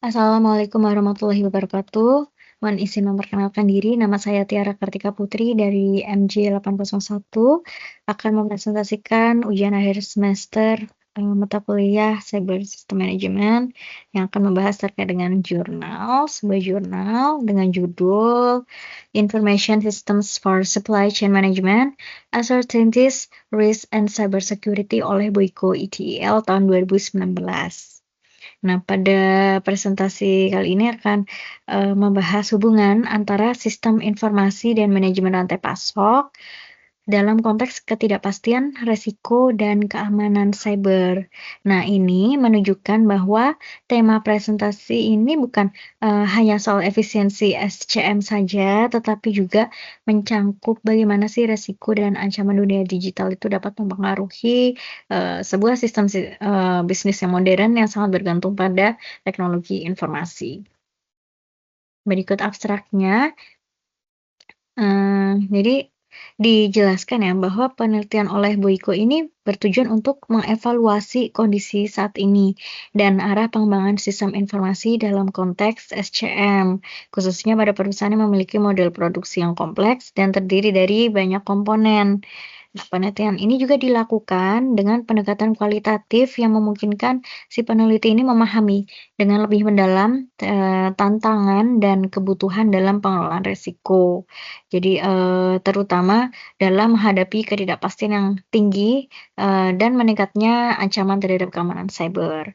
Assalamualaikum warahmatullahi wabarakatuh. Mohon izin memperkenalkan diri, nama saya Tiara Kartika Putri dari MJ801 akan mempresentasikan ujian akhir semester mata kuliah Cyber System Management yang akan membahas terkait dengan sebuah jurnal dengan judul Information Systems for Supply Chain Management, Uncertainties, Risk and Cybersecurity oleh Boyko ITIL tahun 2019. Nah, pada presentasi kali ini akan membahas hubungan antara sistem informasi dan manajemen rantai pasok dalam konteks ketidakpastian, resiko, dan keamanan cyber. Nah, ini menunjukkan bahwa tema presentasi ini bukan hanya soal efisiensi SCM saja, tetapi juga mencangkup bagaimana sih resiko dan ancaman dunia digital itu dapat mempengaruhi sebuah sistem bisnis yang modern yang sangat bergantung pada teknologi informasi. Berikut abstraknya. Jadi dijelaskan ya bahwa penelitian oleh Boyko ini bertujuan untuk mengevaluasi kondisi saat ini dan arah pengembangan sistem informasi dalam konteks SCM, khususnya pada perusahaan yang memiliki model produksi yang kompleks dan terdiri dari banyak komponen. Nah, penelitian ini juga dilakukan dengan pendekatan kualitatif yang memungkinkan si peneliti ini memahami dengan lebih mendalam tantangan dan kebutuhan dalam pengelolaan risiko. Jadi, terutama dalam menghadapi ketidakpastian yang tinggi dan meningkatnya ancaman terhadap keamanan cyber.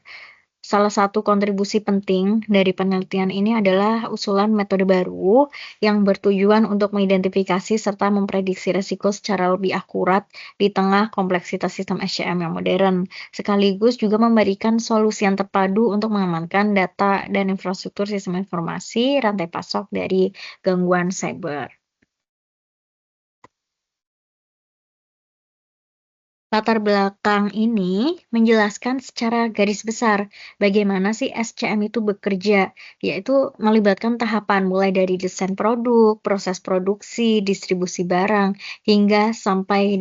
Salah satu kontribusi penting dari penelitian ini adalah usulan metode baru yang bertujuan untuk mengidentifikasi serta memprediksi risiko secara lebih akurat di tengah kompleksitas sistem SCM yang modern, sekaligus juga memberikan solusi yang terpadu untuk mengamankan data dan infrastruktur sistem informasi rantai pasok dari gangguan cyber. Latar belakang ini menjelaskan secara garis besar bagaimana sih SCM itu bekerja, yaitu melibatkan tahapan mulai dari desain produk, proses produksi, distribusi barang, hingga sampai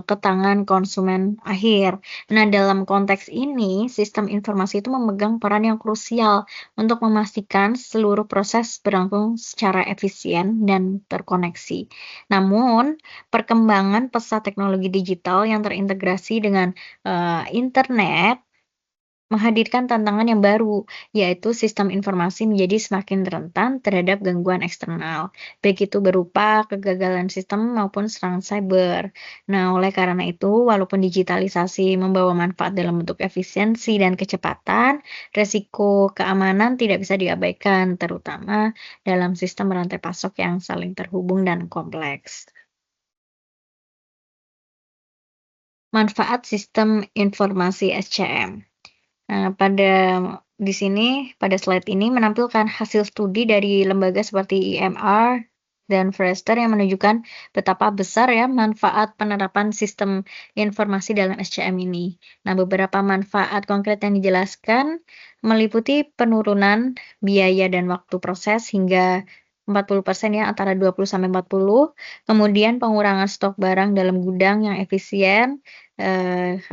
ke tangan konsumen akhir. Nah, dalam konteks ini, sistem informasi itu memegang peran yang krusial untuk memastikan seluruh proses berlangsung secara efisien dan terkoneksi. Namun, perkembangan pesat teknologi digital yang terintegrasi dengan internet menghadirkan tantangan yang baru, yaitu sistem informasi menjadi semakin rentan terhadap gangguan eksternal, baik itu berupa kegagalan sistem maupun serangan cyber. Nah, oleh karena itu, walaupun digitalisasi membawa manfaat dalam bentuk efisiensi dan kecepatan, resiko keamanan tidak bisa diabaikan, terutama dalam sistem rantai pasok yang saling terhubung dan kompleks. Manfaat sistem informasi SCM. Nah, di sini pada slide ini menampilkan hasil studi dari lembaga seperti IMR dan Forrester yang menunjukkan betapa besar ya manfaat penerapan sistem informasi dalam SCM ini. Nah, beberapa manfaat konkret yang dijelaskan meliputi penurunan biaya dan waktu proses hingga 40% ya, antara 20 sampai 40, kemudian pengurangan stok barang dalam gudang yang efisien,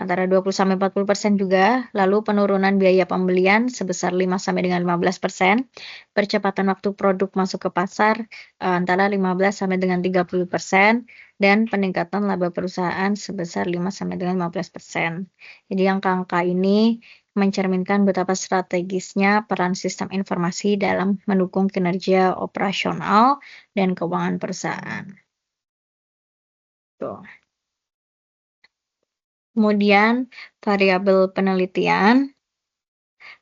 antara 20-40% juga, lalu penurunan biaya pembelian sebesar 5-15%, percepatan waktu produk masuk ke pasar, antara 15-30%, dan peningkatan laba perusahaan sebesar 5-15%. Jadi angka-angka ini mencerminkan betapa strategisnya peran sistem informasi dalam mendukung kinerja operasional dan keuangan perusahaan. Tuh. Kemudian variabel penelitian.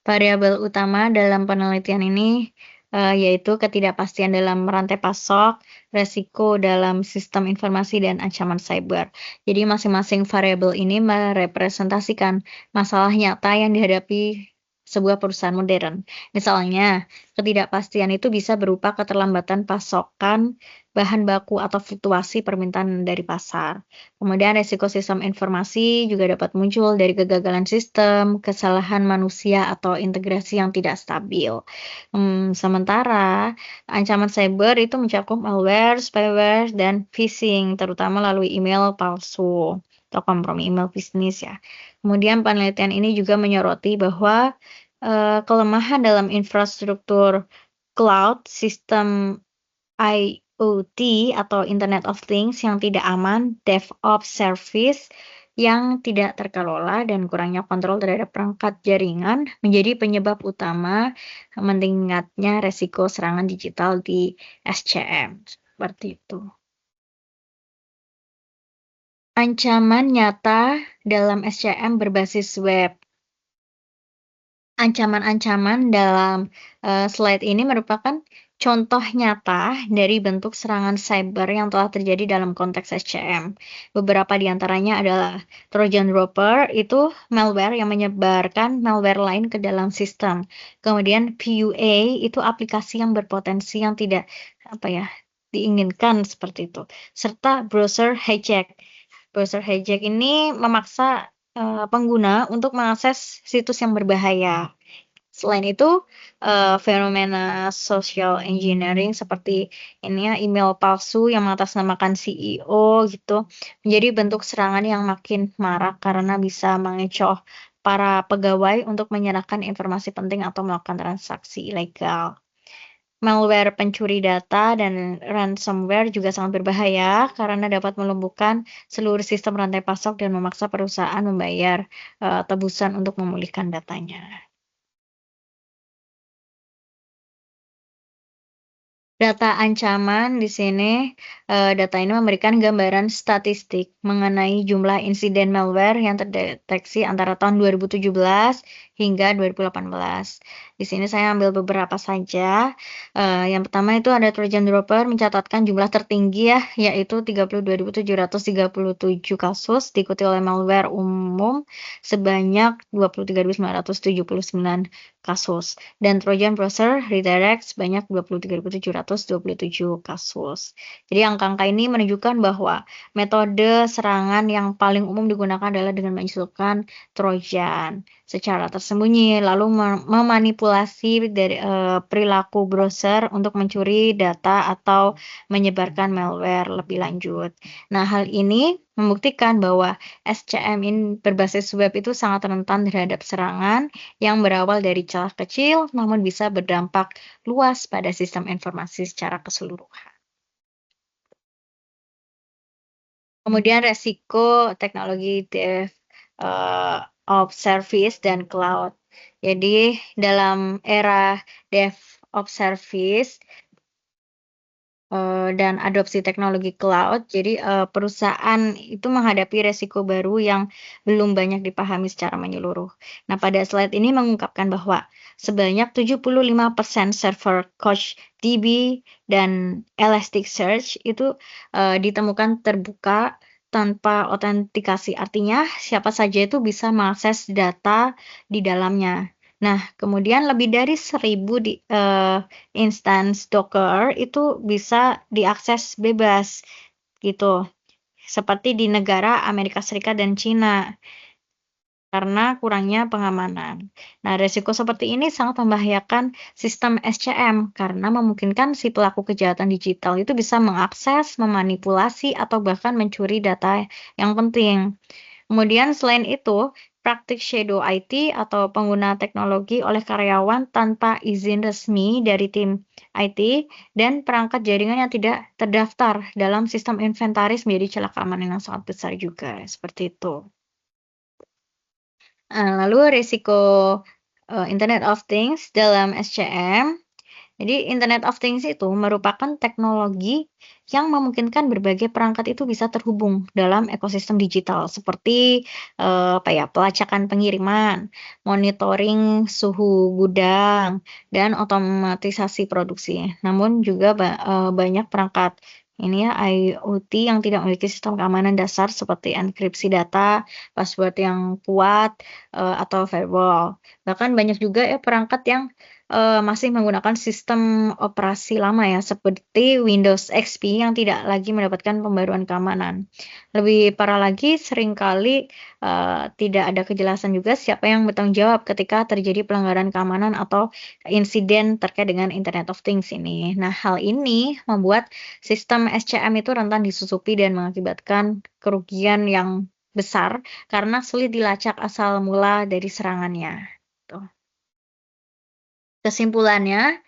Variabel utama dalam penelitian ini yaitu ketidakpastian dalam rantai pasok, resiko dalam sistem informasi, dan ancaman cyber. Jadi masing-masing variabel ini merepresentasikan masalah nyata yang dihadapi sebuah perusahaan modern. Misalnya, ketidakpastian itu bisa berupa keterlambatan pasokan bahan baku atau fluktuasi permintaan dari pasar. Kemudian resiko sistem informasi juga dapat muncul dari kegagalan sistem, kesalahan manusia, atau integrasi yang tidak stabil. Sementara ancaman cyber itu mencakup malware, spyware, dan phishing, terutama melalui email palsu atau kompromi email bisnis ya. Kemudian penelitian ini juga menyoroti bahwa kelemahan dalam infrastruktur cloud, sistem IoT atau Internet of Things yang tidak aman, DevOps service yang tidak terkelola, dan kurangnya kontrol terhadap perangkat jaringan menjadi penyebab utama meningkatnya resiko serangan digital di SCM. Seperti itu. Ancaman nyata dalam SCM berbasis web. Ancaman-ancaman dalam slide ini merupakan contoh nyata dari bentuk serangan cyber yang telah terjadi dalam konteks SCM. Beberapa di antaranya adalah Trojan Dropper, itu malware yang menyebarkan malware lain ke dalam sistem. Kemudian PUA, itu aplikasi yang berpotensi yang tidak diinginkan seperti itu. Serta browser hijack. Browser hijack ini memaksa pengguna untuk mengakses situs yang berbahaya. Selain itu, fenomena social engineering seperti ini ya, email palsu yang mengatasnamakan CEO gitu, menjadi bentuk serangan yang makin marak karena bisa mengecoh para pegawai untuk menyerahkan informasi penting atau melakukan transaksi ilegal. Malware pencuri data dan ransomware juga sangat berbahaya karena dapat melumpuhkan seluruh sistem rantai pasok dan memaksa perusahaan membayar tebusan untuk memulihkan datanya. Data ancaman di sini, data ini memberikan gambaran statistik mengenai jumlah insiden malware yang terdeteksi antara tahun 2017 hingga 2018. Di sini saya ambil beberapa saja. Yang pertama itu ada Trojan Dropper mencatatkan jumlah tertinggi ya, yaitu 32.737 kasus, diikuti oleh malware umum sebanyak 23.979 kasus, dan Trojan Browser Redirect sebanyak 23.727 kasus. Jadi angka-angka ini menunjukkan bahwa metode serangan yang paling umum digunakan adalah dengan mencelupkan Trojan secara tersembunyi, lalu memanipulasi dari perilaku browser untuk mencuri data atau menyebarkan malware lebih lanjut. Nah, hal ini membuktikan bahwa SCM ini berbasis web itu sangat rentan terhadap serangan yang berawal dari celah kecil namun bisa berdampak luas pada sistem informasi secara keseluruhan. Kemudian resiko teknologi DevOps service dan cloud. Jadi dalam era DevOps service dan adopsi teknologi cloud, jadi perusahaan itu menghadapi resiko baru yang belum banyak dipahami secara menyeluruh. Nah, pada slide ini mengungkapkan bahwa sebanyak 75% server CouchDB dan Elasticsearch itu ditemukan terbuka tanpa autentikasi. Artinya siapa saja itu bisa mengakses data di dalamnya. Nah, kemudian lebih dari 1.000 instance Docker itu bisa diakses bebas gitu, seperti di negara Amerika Serikat dan Cina karena kurangnya pengamanan. Nah, resiko seperti ini sangat membahayakan sistem SCM karena memungkinkan si pelaku kejahatan digital itu bisa mengakses, memanipulasi, atau bahkan mencuri data yang penting. Kemudian selain itu, praktik shadow IT atau pengguna teknologi oleh karyawan tanpa izin resmi dari tim IT dan perangkat jaringan yang tidak terdaftar dalam sistem inventaris menjadi celah keamanan yang sangat besar juga, seperti itu. Lalu risiko Internet of Things dalam SCM. Jadi Internet of Things itu merupakan teknologi yang memungkinkan berbagai perangkat itu bisa terhubung dalam ekosistem digital seperti pelacakan pengiriman, monitoring suhu gudang, dan otomatisasi produksi. Namun juga banyak perangkat ini ya IoT yang tidak memiliki sistem keamanan dasar seperti enkripsi data, password yang kuat, atau firewall. Bahkan banyak juga ya perangkat yang masih menggunakan sistem operasi lama ya, seperti Windows XP yang tidak lagi mendapatkan pembaruan keamanan. Lebih parah lagi, seringkali tidak ada kejelasan juga siapa yang bertanggung jawab ketika terjadi pelanggaran keamanan atau insiden terkait dengan Internet of Things ini. Nah, hal ini membuat sistem SCM itu rentan disusupi dan mengakibatkan kerugian yang besar karena sulit dilacak asal mula dari serangannya. Tuh. Kesimpulannya,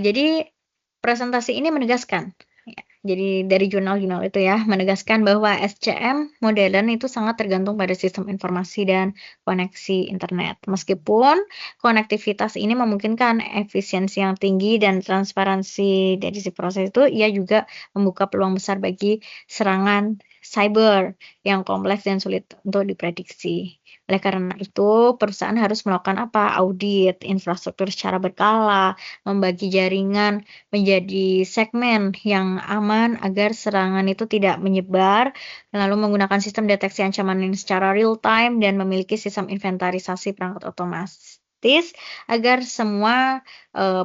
jadi presentasi ini menegaskan, ya, jadi dari jurnal-jurnal itu ya, menegaskan bahwa SCM modern itu sangat tergantung pada sistem informasi dan koneksi internet. Meskipun konektivitas ini memungkinkan efisiensi yang tinggi dan transparansi dari si proses itu, ia juga membuka peluang besar bagi serangan cyber yang kompleks dan sulit untuk diprediksi. Oleh karena itu, perusahaan harus melakukan apa? Audit infrastruktur secara berkala, membagi jaringan menjadi segmen yang aman agar serangan itu tidak menyebar, lalu menggunakan sistem deteksi ancaman ini secara real time dan memiliki sistem inventarisasi perangkat otomatis agar semua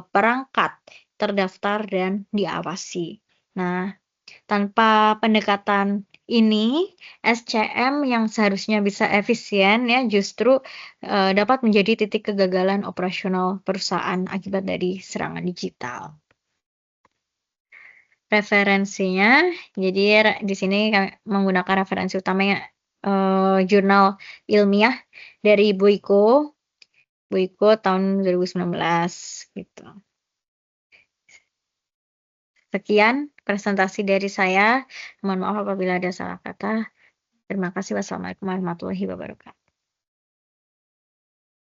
perangkat terdaftar dan diawasi. Nah, tanpa pendekatan ini, SCM yang seharusnya bisa efisien ya justru dapat menjadi titik kegagalan operasional perusahaan akibat dari serangan digital. Referensinya, jadi di sini kami menggunakan referensi utamanya jurnal ilmiah dari Boyko tahun 2019 gitu. Sekian presentasi dari saya. Mohon maaf apabila ada salah kata. Terima kasih. Wassalamualaikum warahmatullahi wabarakatuh.